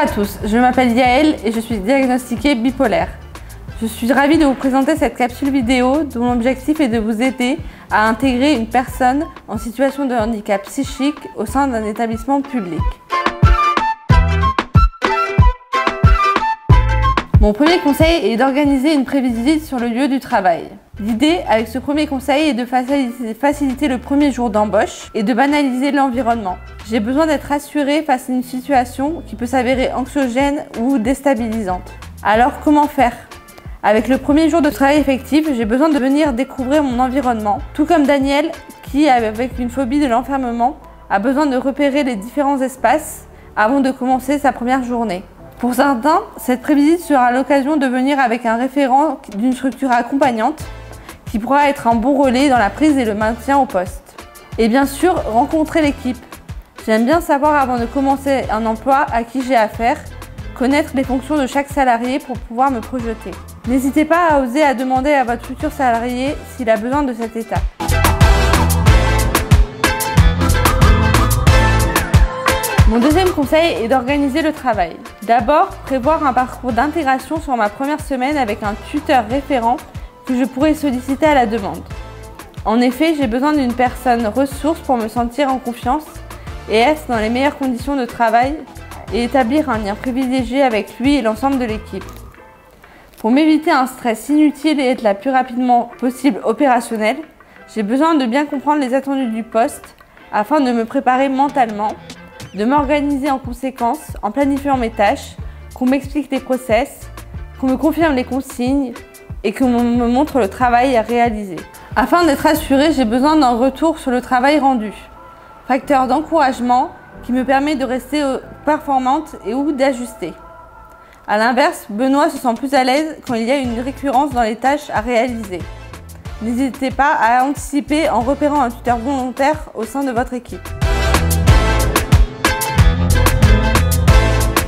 à tous, je m'appelle Yael et je suis diagnostiquée bipolaire. Je suis ravie de vous présenter cette capsule vidéo dont l'objectif est de vous aider à intégrer une personne en situation de handicap psychique au sein d'un établissement public. Mon premier conseil est d'organiser une prévisite sur le lieu du travail. L'idée avec ce premier conseil est de faciliter le premier jour d'embauche et de banaliser l'environnement. J'ai besoin d'être rassurée face à une situation qui peut s'avérer anxiogène ou déstabilisante. Alors comment faire ? Avec le premier jour de travail effectif, j'ai besoin de venir découvrir mon environnement, tout comme Daniel qui, avec une phobie de l'enfermement, a besoin de repérer les différents espaces avant de commencer sa première journée. Pour certains, cette prévisite sera l'occasion de venir avec un référent d'une structure accompagnante qui pourra être un bon relais dans la prise et le maintien au poste. Et bien sûr, rencontrer l'équipe. J'aime bien savoir avant de commencer un emploi à qui j'ai affaire, connaître les fonctions de chaque salarié pour pouvoir me projeter. N'hésitez pas à oser à demander à votre futur salarié s'il a besoin de cette étape. Mon deuxième conseil est d'organiser le travail. D'abord, prévoir un parcours d'intégration sur ma première semaine avec un tuteur référent que je pourrai solliciter à la demande. En effet, j'ai besoin d'une personne ressource pour me sentir en confiance et être dans les meilleures conditions de travail et établir un lien privilégié avec lui et l'ensemble de l'équipe. Pour m'éviter un stress inutile et être la plus rapidement possible opérationnelle, j'ai besoin de bien comprendre les attendus du poste afin de me préparer mentalement, de m'organiser en conséquence en planifiant mes tâches, qu'on m'explique les process, qu'on me confirme les consignes et qu'on me montre le travail à réaliser. Afin d'être assurée, j'ai besoin d'un retour sur le travail rendu, facteur d'encouragement qui me permet de rester performante et ou d'ajuster. A l'inverse, Benoît se sent plus à l'aise quand il y a une récurrence dans les tâches à réaliser. N'hésitez pas à anticiper en repérant un tuteur volontaire au sein de votre équipe.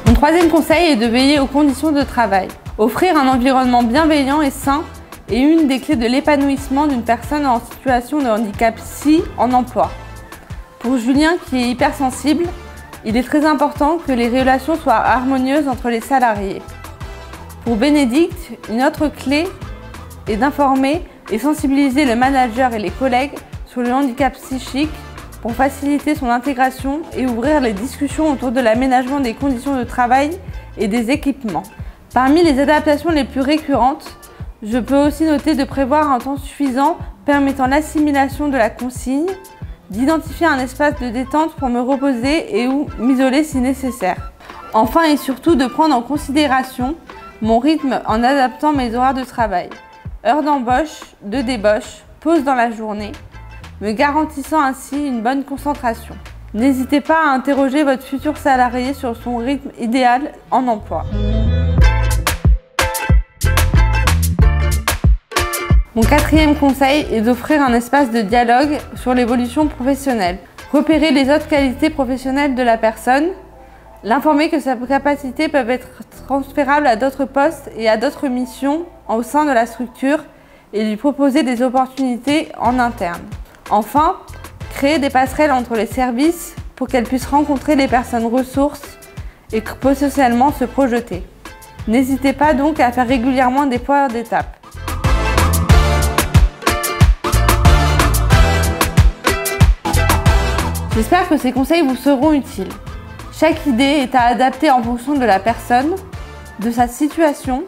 Mon troisième conseil est de veiller aux conditions de travail. Offrir un environnement bienveillant et sain est une des clés de l'épanouissement d'une personne en situation de handicap psy en emploi. Pour Julien, qui est hypersensible, il est très important que les relations soient harmonieuses entre les salariés. Pour Bénédicte, une autre clé est d'informer et sensibiliser le manager et les collègues sur le handicap psychique pour faciliter son intégration et ouvrir les discussions autour de l'aménagement des conditions de travail et des équipements. Parmi les adaptations les plus récurrentes, je peux aussi noter de prévoir un temps suffisant permettant l'assimilation de la consigne, d'identifier un espace de détente pour me reposer et ou m'isoler si nécessaire. Enfin et surtout de prendre en considération mon rythme en adaptant mes horaires de travail, heures d'embauche, de débauche, pause dans la journée, me garantissant ainsi une bonne concentration. N'hésitez pas à interroger votre futur salarié sur son rythme idéal en emploi. Mon quatrième conseil est d'offrir un espace de dialogue sur l'évolution professionnelle. Repérer les autres qualités professionnelles de la personne, l'informer que ses capacités peuvent être transférables à d'autres postes et à d'autres missions au sein de la structure et lui proposer des opportunités en interne. Enfin, créer des passerelles entre les services pour qu'elles puissent rencontrer les personnes ressources et potentiellement se projeter. N'hésitez pas donc à faire régulièrement des points d'étape. J'espère que ces conseils vous seront utiles. Chaque idée est à adapter en fonction de la personne, de sa situation,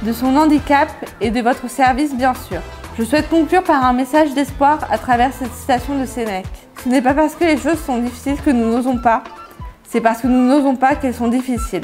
de son handicap et de votre service bien sûr. Je souhaite conclure par un message d'espoir à travers cette citation de Sénèque. Ce n'est pas parce que les choses sont difficiles que nous n'osons pas, c'est parce que nous n'osons pas qu'elles sont difficiles.